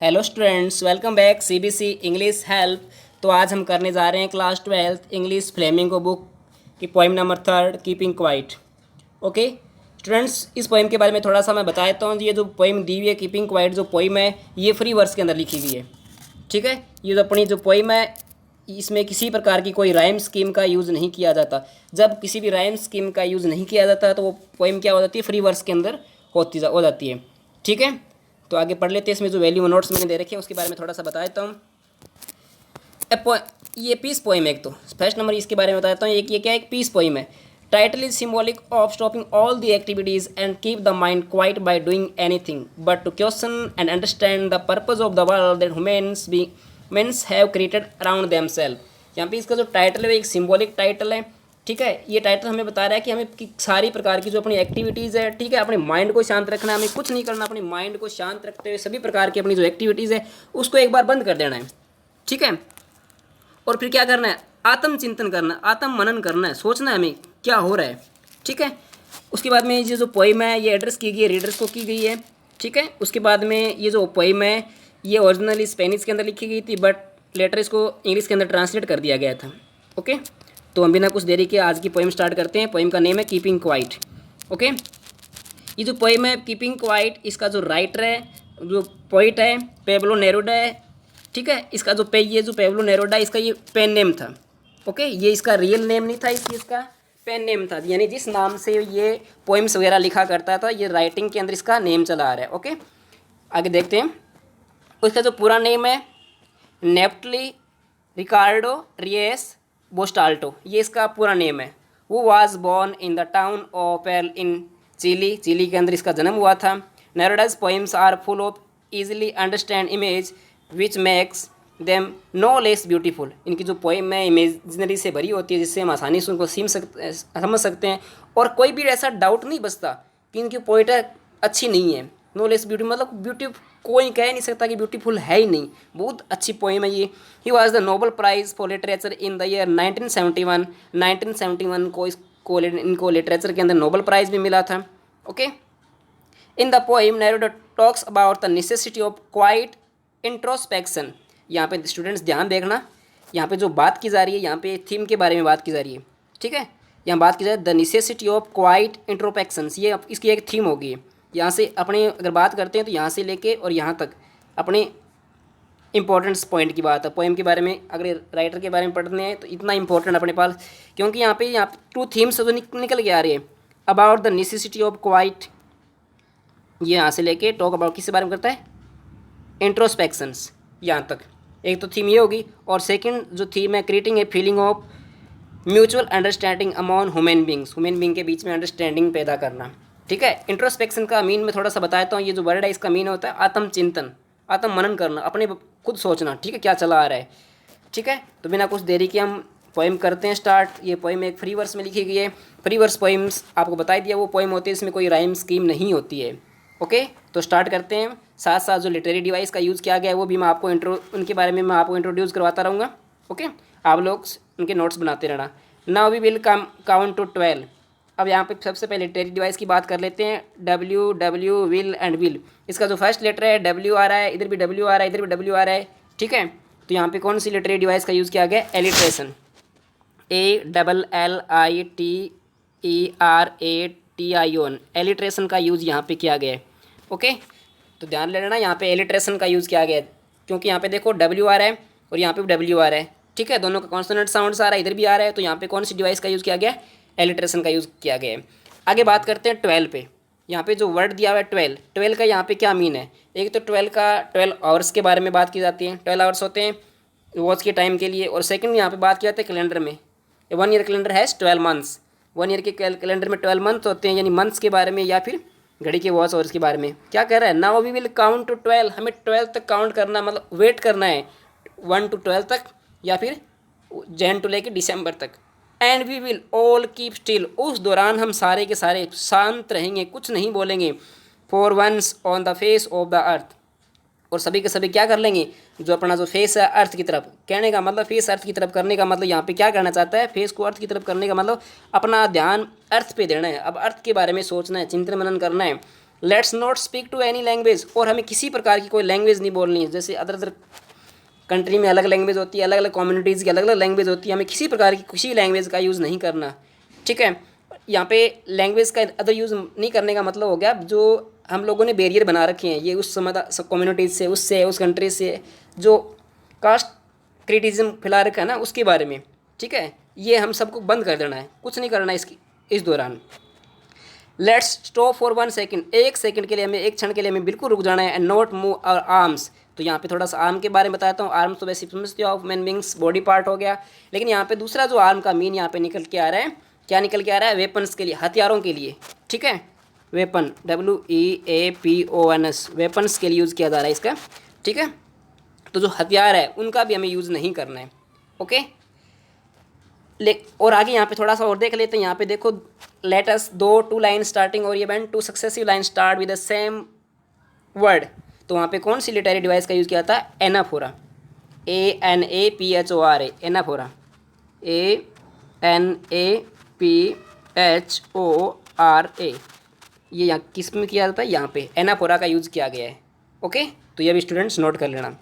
Hello students, welcome back CBC English help. तो आज हम करने जा रहे हैं class 12th English Flamingo book की poem number 3 keeping quiet. Okay students, इस पोइम के बारे में थोड़ा सा मैं बता देता हूँ। ये जो पोइम दी हुई है कीपिंग क्वाइट, जो पोइम है ये फ्री वर्स के अंदर लिखी हुई है। ठीक है, ये जो अपनी जो पोइम है इसमें किसी प्रकार की कोई राइम स्कीम का यूज़ नहीं किया जाता। जब किसी भी राइम स्कीम का यूज़ नहीं किया जाता तो वो पोइम क्या हो जाती है, फ्री वर्स के अंदर हो जाती है। ठीक है, तो आगे पढ़ लेते हैं। इसमें जो वैल्यू नोट्स मैंने दे रखे हैं उसके बारे में थोड़ा सा बता देता हूँ। ये पीस पोइम है। एक तो फर्स्ट नंबर इसके बारे में बता देता हूँ। ये क्या है, एक पीस पोइम है। Title is symbolic of stopping all the activities and keep the mind quiet by doing anything but to question and understand the purpose of the world that humans have created around themselves. यहाँ पे इसका जो title है एक symbolic title है। ठीक है, ये टाइटल हमें बता रहा है कि हमें सारी प्रकार की जो अपनी एक्टिविटीज़ है, ठीक है, अपने माइंड को शांत रखना है। हमें कुछ नहीं करना, अपने माइंड को शांत रखते हुए सभी प्रकार की अपनी जो एक्टिविटीज़ है उसको एक बार बंद कर देना है। ठीक है, और फिर क्या करना है, आत्मचिंतन करना, आत्म मनन करना है, सोचना है हमें क्या हो रहा है। ठीक है, उसके बाद में ये जो पोइम है ये एड्रेस की गई है, रीडर्स को की गई है। ठीक है, उसके बाद में ये जो पोइम है ये ओरिजिनली स्पेनिश के अंदर लिखी गई थी, बट लेटर इसको इंग्लिश के अंदर ट्रांसलेट कर दिया गया था। ओके, तो हम बिना कुछ देरी के आज की पोइम स्टार्ट करते हैं। पोइम का नेम है कीपिंग क्वाइट। ओके, ये जो पोइम है कीपिंग क्वाइट, इसका जो राइटर है, जो पोइट है, पेब्लो नेरुडा है। ठीक है, इसका जो ये जो पेब्लो नेरुडा इसका ये पेन नेम था। ओके, ये इसका रियल नेम नहीं था, इसका पेन नेम था, यानी जिस नाम से ये पोइम्स वगैरह लिखा करता था ये राइटिंग के अंदर इसका नेम चला आ रहा है। ओके, आगे देखते हैं। उसका जो पूरा नेम है नेप्टली रिकार्डो रियस बोस्टाल्टो, ये इसका पूरा नेम है। वो was born in the town of Parral in Chile, Chile के अंदर इसका जन्म हुआ था। Neruda's poems are full of easily understand image which makes them no less beautiful. इनकी जो पोइम है इमेजनरी से भरी होती है जिससे हम आसानी से उनको समझ सकते हैं, और कोई भी ऐसा डाउट नहीं बचता कि इनकी पोइट्री अच्छी नहीं है। नो लेस ब्यूटी मतलब ब्यूटी कोई कह नहीं सकता कि ब्यूटीफुल है ही नहीं, बहुत अच्छी पोइम है ये। He was the Nobel prize for literature in the year 1971। 1971 को इनको लिटरेचर के अंदर नोबल प्राइज़ भी मिला था। Okay, in the poem Neruda talks about the necessity of quite introspection. यहाँ पे स्टूडेंट्स ध्यान देखना, यहाँ पे जो बात की जा रही है, यहाँ पे थीम के बारे में बात की जा रही है। ठीक है, यहाँ बात की जाए द नेसेसिटी ऑफ क्वाइट इंट्रोस्पेक्शंस, ये इसकी एक थीम होगी। यहाँ से अपने अगर बात करते हैं तो यहाँ से लेके और यहाँ तक अपने इंपॉर्टेंस पॉइंट की बात है। पोइम के बारे में अगर राइटर के बारे में पढ़ने हैं तो इतना इंपॉर्टेंट अपने पास, क्योंकि यहाँ पे टू थीम्स जो निकल के आ रही है। About the necessity of quite, ये यहाँ से लेके टॉक अबाउट किसके बारे में करता है, इंट्रोस्पेक्शंस, यहाँ तक एक तो थीम ये होगी। और सेकंड जो थीम है creating a feeling of mutual understanding among human beings, human being के बीच में अंडरस्टैंडिंग पैदा करना। ठीक है, इंट्रोस्पेक्शन का मीन मैं थोड़ा सा बताता हूँ। ये जो वर्ड है इसका मीन होता है आत्मचिंतन, आत्म मनन करना, अपने खुद सोचना। ठीक है, क्या चला आ रहा है। ठीक है, तो बिना कुछ देरी के हम पोइम करते हैं स्टार्ट। ये पोइम एक फ्री वर्स में लिखी गई है। फ्री वर्स पोइम्स आपको बता दिया वो पोइम होती है इसमें कोई राइम स्कीम नहीं होती है। ओके, तो स्टार्ट करते हैं। साथ साथ जो लिटरेरी डिवाइस का यूज़ किया गया है वो भी मैं आपको उनके बारे में मैं आपको इंट्रोड्यूस करवाता रहूँगा। ओके, आप लोग उनके नोट्स बनाते रहना। Now we will count to 12। अब यहाँ पे सबसे पहले लिटरेरी डिवाइस की बात कर लेते हैं। W W will and will, इसका जो फर्स्ट लेटर है डब्ल्यू आ रहा है, इधर भी डब्ल्यू आ रहा है, इधर भी डब्ल्यू आ रहा है। ठीक है, तो यहाँ पे कौन सी लिटरेरी डिवाइस का यूज़ किया गया, एलिट्रेशन, ALLITERATION, एलिट्रेशन का यूज़ यहाँ पे किया गया है। ओके, तो ध्यान ले लेना यहाँ पे एलिट्रेशन का यूज़ किया गया है, क्योंकि यहाँ पे देखो डब्ल्यू आ रहा है और यहाँ पे डब्ल्यू आ रहा है। ठीक है, दोनों का कॉन्सोनेंट साउंड्स आ रहा है, इधर भी आ रहा है, तो यहाँ पे कौन सी डिवाइस का यूज़ किया गया है, एलिट्रेशन का यूज़ किया गया है। आगे बात करते हैं 12 पे। यहाँ पे जो वर्ड दिया हुआ है 12, 12 का यहाँ पे क्या मीन है। एक तो 12 का 12 आवर्स के बारे में बात की जाती है, 12 आवर्स होते हैं वॉच के टाइम के लिए। और सेकंड यहाँ पे बात की जाती है कैलेंडर में, 1 year calendar has 12 months, 1 year के कैलेंडर में 12 मंथ होते हैं, यानी मंथ्स के बारे में या फिर घड़ी के वॉच आवर्स के बारे में। क्या कह रहा है, now we will count to 12, हमें 12 तक काउंट करना, मतलब वेट करना है 1 to 12 तक या फिर जैन टू लेके दिसंबर तक। And we will all keep still, उस दौरान हम सारे के सारे शांत रहेंगे, कुछ नहीं बोलेंगे। For once on the face of the earth, और सभी के सभी क्या कर लेंगे, जो अपना जो फेस है अर्थ की तरफ, कहने का मतलब फेस अर्थ की तरफ करने का मतलब यहाँ पे क्या करना चाहता है, फेस को अर्थ की तरफ करने का मतलब अपना ध्यान अर्थ पे देना है। अब अर्थ के बारे में सोचना है, चिंतन मनन करना है। Let's not speak to any language, और हमें किसी प्रकार की कोई लैंग्वेज नहीं बोलनी है। जैसे अदर अदर कंट्री में अलग लैंग्वेज होती है, अलग अलग कम्युनिटीज़ की अलग अलग लैंग्वेज होती है, हमें किसी प्रकार की किसी लैंग्वेज का यूज़ नहीं करना, ठीक है। यहाँ पे लैंग्वेज का अदर यूज़ नहीं करने का मतलब हो गया जो हम लोगों ने बैरियर बना रखे हैं, ये उस समय सब कम्युनिटीज़ से, उससे, उस कंट्री से जो कास्ट क्रिटिज़म फैला रखा है ना, उसके बारे में, ठीक है। ये हम सबको बंद कर देना है, कुछ नहीं करना है इसकी इस दौरान। Let's stop for 1 second, 1 second के लिए हमें, 1 क्षण के लिए हमें बिल्कुल रुक जाना है। And not move our arms, तो यहाँ पे थोड़ा सा आर्म के बारे में बताता हूँ। आर्म्स तो वैसे समझते हो of man wings, body part हो गया, लेकिन यहाँ पे दूसरा जो आर्म का मीन यहाँ पे निकल के आ रहा है, क्या निकल के आ रहा है? वेपन्स के लिए, हथियारों के लिए, ठीक है। वेपन, WEAPONS, वेपन्स के लिए यूज़ किया जा रहा है इसका, ठीक है। तो जो हथियार है उनका भी हमें यूज़ नहीं करना है, ओके। और आगे यहाँ पे थोड़ा सा और देख लेते हैं। यहाँ पे देखो, लेट अस दो टू लाइन स्टार्टिंग और event two successive line start with the same word, तो वहाँ पे कौन सी लिटरेरी डिवाइस का यूज़ किया था? एनाफोरा, ANAPHORA, एनाफोरा, ANAPHORA, ये यहाँ किस में किया जाता है? यहाँ पे एनाफोरा का यूज़ किया गया है, ओके। तो ये भी स्टूडेंट्स नोट कर लेना।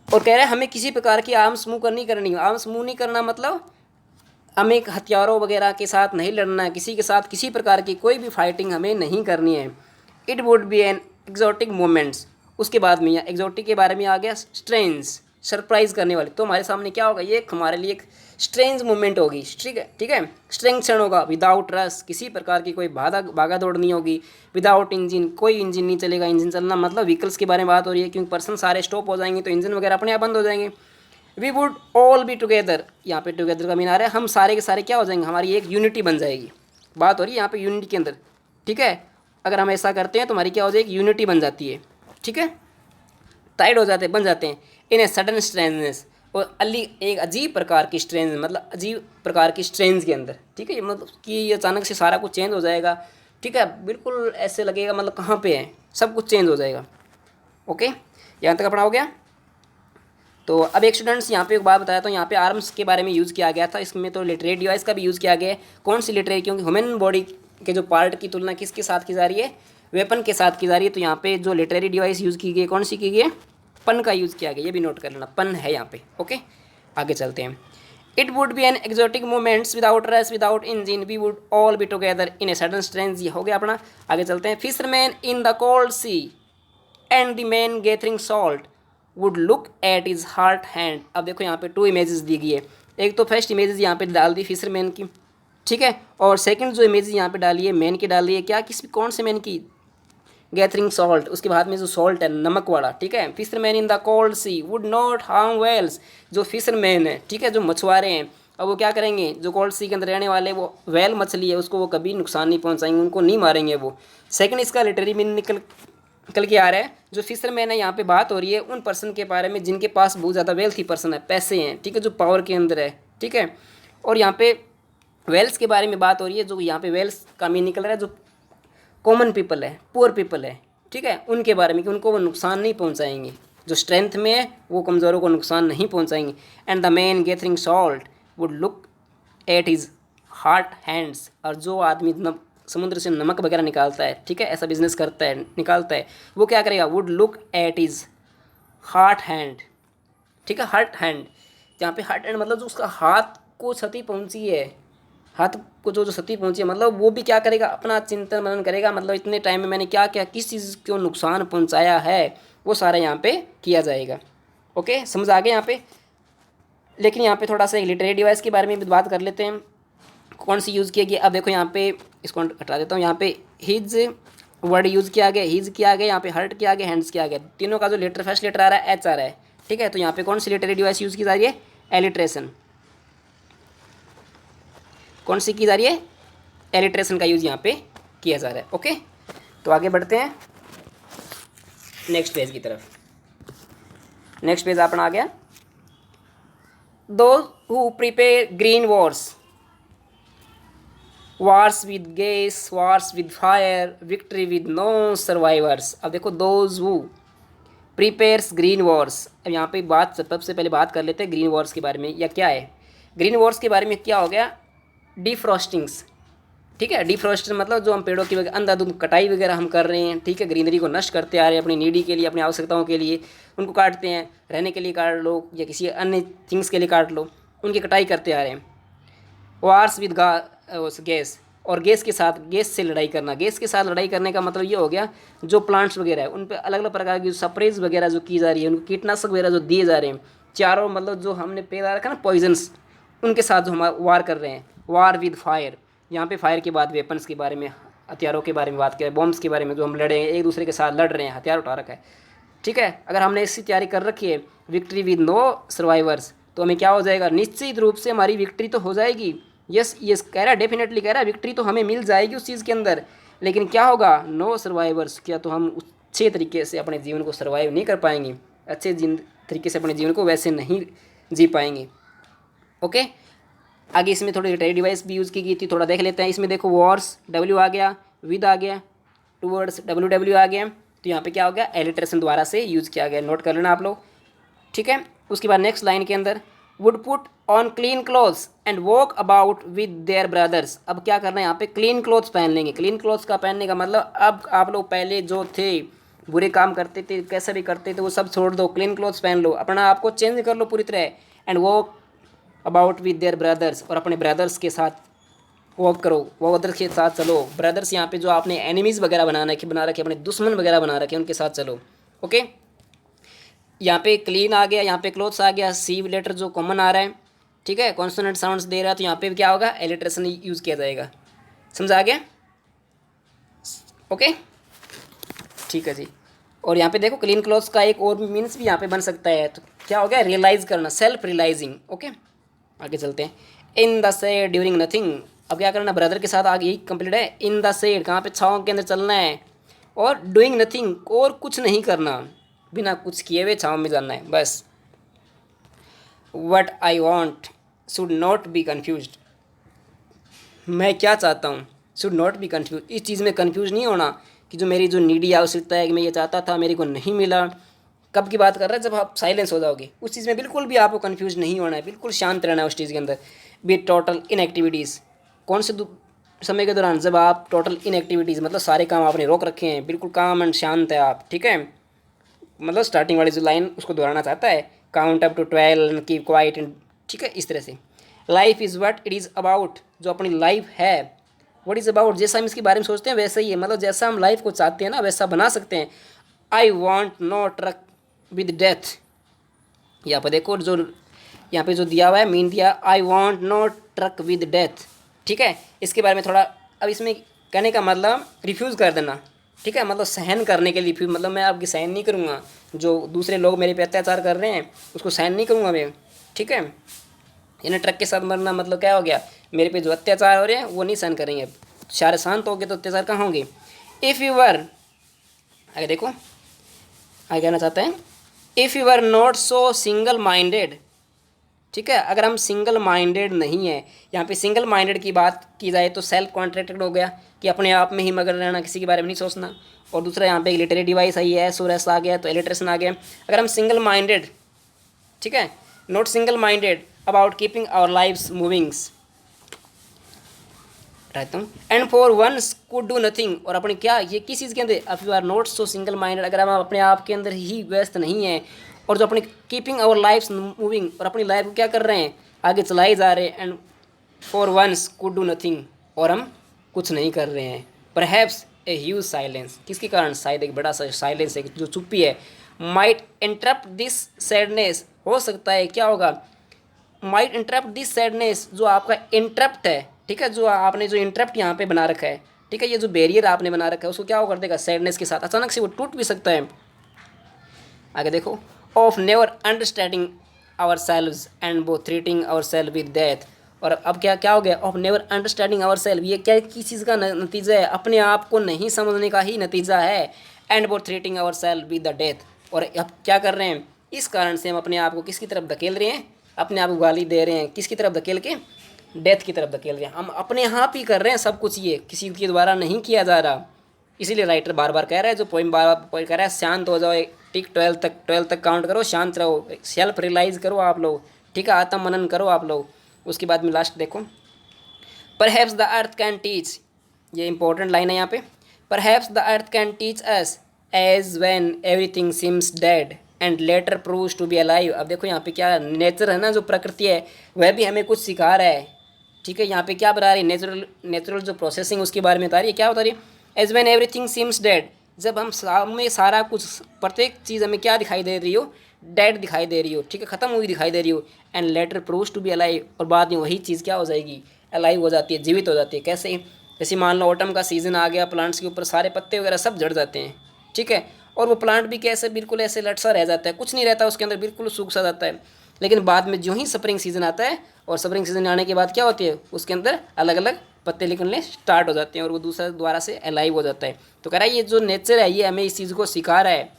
और कह रहे हैं हमें किसी प्रकार की आर्म्स मूव नहीं करनी। आर्म्स मूव नहीं करना मतलब हमें हथियारों वगैरह के साथ नहीं लड़ना है, किसी के साथ किसी प्रकार की कोई भी फाइटिंग हमें नहीं करनी है। It would be an exotic moments, उसके बाद में यहाँ एक्जॉटिक के बारे में आ गया स्ट्रेंज, सरप्राइज करने वाले। तो हमारे सामने क्या होगा? ये हमारे लिए एक स्ट्रेंज मूवमेंट होगी, ठीक है, ठीक है। स्ट्रेंज क्षण होगा, विदाउट रस, किसी प्रकार की कोई भागा दौड़ नहीं होगी। विदाउट इंजन, कोई इंजन नहीं चलेगा। इंजन चलना मतलब व्हीकल्स के बारे में बात हो रही है, क्योंकि पर्सन सारे स्टॉप हो जाएंगे तो इंजन वगैरह अपने आप बंद हो जाएंगे। We would all be together, यहाँ पे टुगेदर का मीन आ रहा है हम सारे के सारे क्या हो जाएंगे? हमारी एक यूनिटी बन जाएगी। बात हो रही है यहाँ पे यूनिटी के अंदर, ठीक है। अगर हम ऐसा करते हैं तो हमारी क्या हो जाएगी? यूनिटी बन जाती है, ठीक है। टाइड हो जाते हैं, बन जाते हैं। इन ए सडन स्ट्रेंजनेस, और एक अजीब प्रकार की स्ट्रेंज, मतलब अजीब प्रकार की स्ट्रेंज के अंदर, ठीक है। मतलब कि अचानक से सारा कुछ चेंज हो जाएगा, ठीक है। बिल्कुल ऐसे लगेगा मतलब कहाँ पे है, सब कुछ चेंज हो जाएगा, ओके। यहाँ तक अपना हो गया। तो अब एक स्टूडेंट्स यहाँ पे एक बात बताया, तो यहाँ पे आर्म्स के बारे में यूज़ किया गया था। इसमें तो लिटरेरी डिवाइस का भी यूज़ किया गया है। कौन सी लिटरेरी? क्योंकि ह्यूमन बॉडी के जो पार्ट की तुलना किसके साथ की जा रही है? वेपन के साथ की जा रही है। तो यहाँ पे जो लिटरेरी डिवाइस यूज़ की गई है, कौन सी की गई है? पन का यूज़ किया गया, ये भी नोट कर लेना, पन है यहाँ पे, ओके। आगे चलते हैं। It would be an exotic moments without rush, without engine, we would all be together in a sudden strange, ये हो गया अपना। आगे चलते हैं। Fisherman in the cold sea and the man gathering salt would look at his hurt hand. अब देखो यहाँ पे 2 इमेजेस दी गई है। एक तो फर्स्ट इमेजेस यहाँ पे डाल दी फिशरमैन की, ठीक है। और सेकंड जो इमेज यहाँ पे डाली है मैन की डाली है, क्या किस कौन से मैन की? गैथरिंग सॉल्ट, उसके बाद में जो सॉल्ट है नमक वाला, ठीक है। Fisherman in the cold sea would not harm whales, जो फिशरमैन है, ठीक है, जो मछुआरे हैं, अब वो क्या करेंगे? जो कोल्ड सी के अंदर रहने वाले वो वेल मछली है, उसको वो कभी नुकसान नहीं पहुंचाएंगे, उनको नहीं मारेंगे वो। सेकंड इसका लिटरेरी मीन निकल के आ रहा है, जो फिशरमैन है यहाँ पे बात हो रही है उन पर्सन के बारे में जिनके पास बहुत ज़्यादा वेल्थी पर्सन है, पैसे हैं, ठीक है, जो पावर के अंदर है, ठीक है। और यहाँ पे वेल्स के बारे में बात हो रही है, जो यहाँ पे वेल्स का मीन निकल रहा है जो कॉमन पीपल है, पुअर पीपल है, ठीक है, उनके बारे में कि उनको वो नुकसान नहीं पहुंचाएंगे। जो स्ट्रेंथ में है वो कमज़ोरों को नुकसान नहीं पहुंचाएंगे। And the man gathering salt would look at his heart hands, और जो आदमी समुद्र से नमक वगैरह निकालता है, ठीक है, ऐसा बिजनेस करता है, निकालता है, वो क्या करेगा? Would look at his heart hand, ठीक है, हार्ट हैंड। जहाँ पे हार्ट हैंड मतलब जो उसका हाथ को क्षति पहुंची है, हाथ को जो क्षति पहुंची है, मतलब वो भी क्या करेगा? अपना चिंतन मनन करेगा, मतलब इतने टाइम में मैंने क्या क्या किस चीज़ को नुकसान पहुंचाया है, वो सारा यहाँ पे किया जाएगा, ओके। समझ आ गए यहाँ पे। लेकिन यहाँ पे थोड़ा सा एक लिटरेरी डिवाइस के बारे में भी बात कर लेते हैं, कौन सी यूज़ किया गया। अब देखो यहाँ पे इसको हटा देता हूँ। यहाँ पे हिज वर्ड यूज़ किया गया, हिज किया गया, यहाँ पे हर्ट किया गया, हैंड्स किया गया। तीनों का जो लेटर फर्स्ट लेटर आ रहा है एच आ रहा है, ठीक है। तो यहाँ पे कौन सी लिटरेरी डिवाइस यूज़ की जा रही है? एलिट्रेशन। कौन सी की जा रही है? एलिट्रेशन का यूज़ यहाँ पे किया जा रहा है, ओके। तो आगे बढ़ते हैं नेक्स्ट पेज की तरफ। नेक्स्ट पेज अपना आ गया। Those who prepare green wars, wars with gas, wars with fire, victory with no survivors. अब देखो those who prepares green wars. अब यहाँ पे बात सबसे पहले बात कर लेते हैं ग्रीन वॉर्स के बारे में, या क्या है ग्रीन वॉर्स के बारे में। क्या हो गया? डिफ्रॉस्टिंग्स, ठीक है। डिफॉरेस्टेशन मतलब जो हम पेड़ों की अंधाधुंध कटाई वगैरह हम कर रहे हैं, ठीक है, ग्रीनरी को नष्ट करते आ रहे हैं अपनी नीडी के लिए, अपनी आवश्यकताओं के लिए उनको काटते हैं, रहने के लिए काट लो या किसी अन्य थिंग्स के लिए काट लो, उनकी कटाई करते आ रहे हैं। वार्स विद गैस, और गैस के साथ, गैस से लड़ाई करना। गैस के साथ लड़ाई करने का मतलब ये हो गया जो प्लांट्स वगैरह है उन पर अलग अलग प्रकार की स्प्रेज वगैरह जो की जा रही है, उनको कीटनाशक वगैरह जो दिए जा रहे हैं, चारों मतलब जो हमने पैदा रखा ना पॉइजन्स, उनके साथ जो हम वार कर रहे हैं। वार विद फायर, यहाँ पे फायर के बाद वेपन्स के बारे में, हथियारों के बारे में बात करें, बॉम्ब्स के बारे में, जो हम लड़े हैं एक दूसरे के साथ लड़ रहे हैं, हथियार उठा रखा है, ठीक है। अगर हमने इसकी तैयारी कर रखी है, विक्ट्री विद नो सर्वाइवर्स, तो हमें क्या हो जाएगा, निश्चित रूप से हमारी विक्ट्री तो हो जाएगी। यस यस कह रहा है, डेफिनेटली कह रहा है, विक्ट्री तो हमें मिल जाएगी उस चीज़ के अंदर, लेकिन क्या होगा, नो सर्वाइवर्स, क्या तो हम अच्छे तरीके से अपने जीवन को सर्वाइव नहीं कर पाएंगे, अच्छे तरीके से अपने जीवन को वैसे नहीं जी पाएंगे। ओके, आगे इसमें थोड़ी रिटायरी डिवाइस भी यूज़ की गई थी, थोड़ा देख लेते हैं। इसमें देखो वॉर्स, डब्ल्यू आ गया, विद आ गया, टूवर्ड्स डब्ल्यू आ गया, तो यहाँ पे क्या हो गया, एलिट्रेशन द्वारा से यूज़ किया गया, नोट कर लेना आप लोग, ठीक है। उसके बाद नेक्स्ट लाइन के अंदर, would put on clean clothes and walk about with their brothers. अब क्या करना है यहाँ पे, क्लीन क्लोथ्स पहन लेंगे। क्लीन क्लोथ्स का पहनने का मतलब, अब आप लोग पहले जो थे बुरे काम करते थे, कैसे भी करते थे, वो सब छोड़ दो, क्लीन क्लोथ्स पहन लो, अपना आपको चेंज कर लो पूरी तरह, and walk about with their brothers, और अपने ब्रदर्स के साथ वॉक करो, वो अदर के साथ चलो। ब्रदर्स यहाँ पे जो आपने एनिमीज़ वगैरह बना रखे अपने दुश्मन वगैरह बना रखे, उनके साथ चलो। ओके, यहाँ पे क्लीन आ गया, यहाँ पे क्लोथ्स आ गया, सी लेटर जो कॉमन आ रहा है, ठीक है, कॉन्सोनेंट साउंड्स दे रहा है, तो यहाँ पे क्या होगा, एलिट्रेशन यूज़ किया जाएगा। समझा आ गया? ओके, ठीक है जी। और यहाँ पे देखो क्लीन क्लोथ्स का एक और भी मीन्स भी यहाँ पे बन सकता है, तो क्या हो गया, रियलाइज़ करना, सेल्फ रियलाइजिंग। ओके, आगे चलते हैं। In the shade during nothing, अब क्या करना, ब्रदर के साथ आगे यही कंप्लीट है। इन द शेड, कहाँ पे, छाँव के अंदर चलना है, और डूइंग नथिंग, और कुछ नहीं करना, बिना कुछ किए हुए छाँव में जाना है बस। What I want should not be confuse, मैं क्या चाहता हूँ, शुड नॉट बी कन्फ्यूज, इस चीज़ में कन्फ्यूज नहीं होना कि जो मेरी जो नीडी आवश्यकता है कि मैं ये चाहता था मेरे को नहीं मिला। कब की बात कर रहे हैं, जब आप साइलेंस हो जाओगे, उस चीज़ में बिल्कुल भी आपको कन्फ्यूज नहीं होना है, बिल्कुल शांत रहना है उस चीज़ के अंदर। बी टोटल इन एक्टिविटीज़, कौन से समय के दौरान, जब आप टोटल इन एक्टिविटीज़ मतलब सारे काम आपने रोक रखे हैं, बिल्कुल काम एंड शांत है आप, ठीक है। मतलब स्टार्टिंग वाली जो लाइन उसको दोहराना चाहता है, count up to 12 and keep quiet and, ठीक है, इस तरह से। Life is what it is about, जो अपनी लाइफ है, व्हाट इज़ अबाउट, जैसा हम इसके बारे में सोचते हैं वैसा ही है, मतलब जैसा हम लाइफ को चाहते हैं ना वैसा बना सकते हैं। I want no truck with death, यहाँ पर देखो जो यहाँ पे जो दिया हुआ है मीन दिया, I want no truck with death, ठीक है। इसके बारे में थोड़ा, अब इसमें कहने का मतलब रिफ्यूज़ कर देना, ठीक है, मतलब सहन करने के लिए रिफ्यूज़, मतलब मैं आपकी सहन नहीं करूँगा, जो दूसरे लोग मेरे पे अत्याचार कर रहे हैं उसको सहन नहीं करूँगा मैं, ठीक है। यानी ट्रक के साथ मरना मतलब क्या हो गया, मेरे पे जो अत्याचार हो रहे हैं वो नहीं सहन करेंगे, सारे शांत हो गए तो अत्याचार कहाँ होंगे। इफ़ यू वर, आगे देखो आगे कहना चाहते हैं, if you are not so single minded, ठीक है, अगर हम सिंगल माइंडेड नहीं है, यहाँ पे सिंगल माइंडेड की बात की जाए तो सेल्फ कॉन्ट्रैक्टेड हो गया कि अपने आप में ही मगन रहना, किसी के बारे में नहीं सोचना। और दूसरा यहाँ पे लिटरेरी डिवाइस आई है, सोरेस आ गया तो एलिट्रेशन आ गया। अगर हम सिंगल माइंडेड, ठीक है, not single minded about keeping our lives moving रहता हूँ, and for once could do nothing, और अपने क्या ये किस चीज़ के अंदर, if you are not so single minded, अगर हम अपने आप के अंदर ही व्यस्त नहीं है, और जो अपने कीपिंग आवर लाइफ्स मूविंग, और अपनी लाइफ को क्या कर रहे हैं, आगे चलाए जा रहे हैं, and for once could do nothing, और हम कुछ नहीं कर रहे हैं। परहैप्स ए ह्यूज साइलेंस, किसके कारण, शायद एक बड़ा सा साइलेंस है जो चुप्पी है, माइट इंटरप्ट दिस सैडनेस, हो सकता है क्या होगा, माइट इंटरप्ट दिस सैडनेस, जो आपका इंटरप्ट है, ठीक है, जो आपने जो इंटरप्ट यहाँ पे बना रखा है, ठीक है, ये जो बैरियर आपने बना रखा है उसको क्या हो कर देगा, सैडनेस के साथ अचानक से वो टूट भी सकता है। आगे देखो, of never understanding ourselves and वो threatening ourselves with death, और अब क्या क्या हो गया, of never understanding ourself, ये क्या किस चीज़ का नतीजा है, अपने आप को नहीं समझने का ही नतीजा है, एंड वो threatening ourselves with the death, और अब क्या कर रहे हैं, इस कारण से हम अपने आप को किसकी तरफ धकेल रहे हैं, अपने आप को गाली दे रहे हैं, किसकी तरफ धकेल के, डेथ की तरफ धकेल रहे हैं, हम अपने आप ही कर रहे हैं सब कुछ, ये किसी के द्वारा नहीं किया जा रहा। इसीलिए राइटर बार बार कह रहा है, जो पोइम बार बार कह रहा है, शांत हो जाओ, ठीक 12 तक काउंट करो, शांत रहो, सेल्फ रियलाइज़ करो आप लोग, ठीक है, आत्म मनन करो आप लोग। उसके बाद में लास्ट देखो, perhaps the earth can teach, ये इंपॉर्टेंट लाइन है यहाँ पे। Perhaps the earth can teach us as when everything seems dead and later proves to be alive. अब देखो यहाँ पे क्या नेचर है ना, जो प्रकृति है वह भी हमें कुछ सिखा रहा है। ठीक है, यहाँ पे क्या बता रही है, नेचुरल जो प्रोसेसिंग उसके बारे में बता रही है। क्या बता रही है, as when everything seems dead, जब हम सामने सारा कुछ प्रत्येक चीज़ हमें क्या दिखाई दे रही हो, डेड दिखाई दे रही हो, ठीक है, ख़त्म हुई दिखाई दे रही हो। And later proves to be alive, और बाद में वही चीज़ क्या हो जाएगी, अलाइव हो जाती है, जीवित हो जाती है। कैसे, जैसे मान लो ऑटम का सीज़न आ गया, प्लांट्स के ऊपर सारे पत्ते वगैरह सब झड़ जाते हैं, ठीक है, और वो प्लांट भी कैसे बिल्कुल ऐसे लटसा रह जाता है, कुछ नहीं रहता उसके अंदर, बिल्कुल सूख सा जाता है। लेकिन बाद में जो ही स्प्रिंग सीजन आता है, और स्प्रिंग सीजन आने के बाद क्या होती है, उसके अंदर अलग अलग पत्ते निकलने स्टार्ट हो जाते हैं और वो दूसरा दोबारा से अलाइव हो जाता है। तो कह रहा है ये जो नेचर है ये हमें इस चीज़ को सिखा रहा है,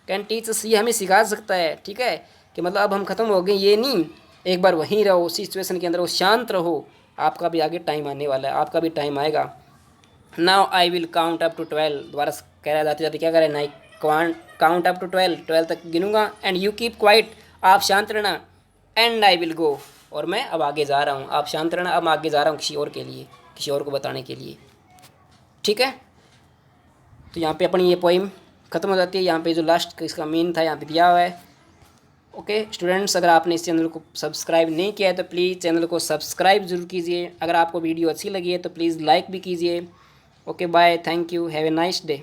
कैन टीच अस, ये हमें सिखा सकता है। ठीक है, कि मतलब अब हम ख़त्म हो गए ये नहीं, एक बार वहीं रहो उसी सिचुएशन के अंदर, वो शांत रहो, आपका भी आगे टाइम आने वाला है, आपका भी टाइम आएगा। Now I will count up to 12, दोबारा कह रहा है जाते जाते क्या करें, नाइ काउंट अप टू 12 तक गिनूंगा, एंड यू कीप क्वाइट, आप शांत रहना, एंड आई विल गो, और मैं अब आगे जा रहा हूँ, आप शांत रहना, अब मैं आगे जा रहा हूँ किसी और के लिए, किसी और को बताने के लिए। ठीक है, तो यहाँ पे अपनी ये पोइम ख़त्म हो जाती है। यहाँ पे जो लास्ट इसका मेन था यहाँ पे दिया हुआ है। ओके स्टूडेंट्स, अगर आपने इस चैनल को सब्सक्राइब नहीं किया है तो प्लीज़ चैनल को सब्सक्राइब जरूर कीजिए। अगर आपको वीडियो अच्छी लगी है तो प्लीज़ लाइक भी कीजिए। Okay bye, thank you, have a nice day.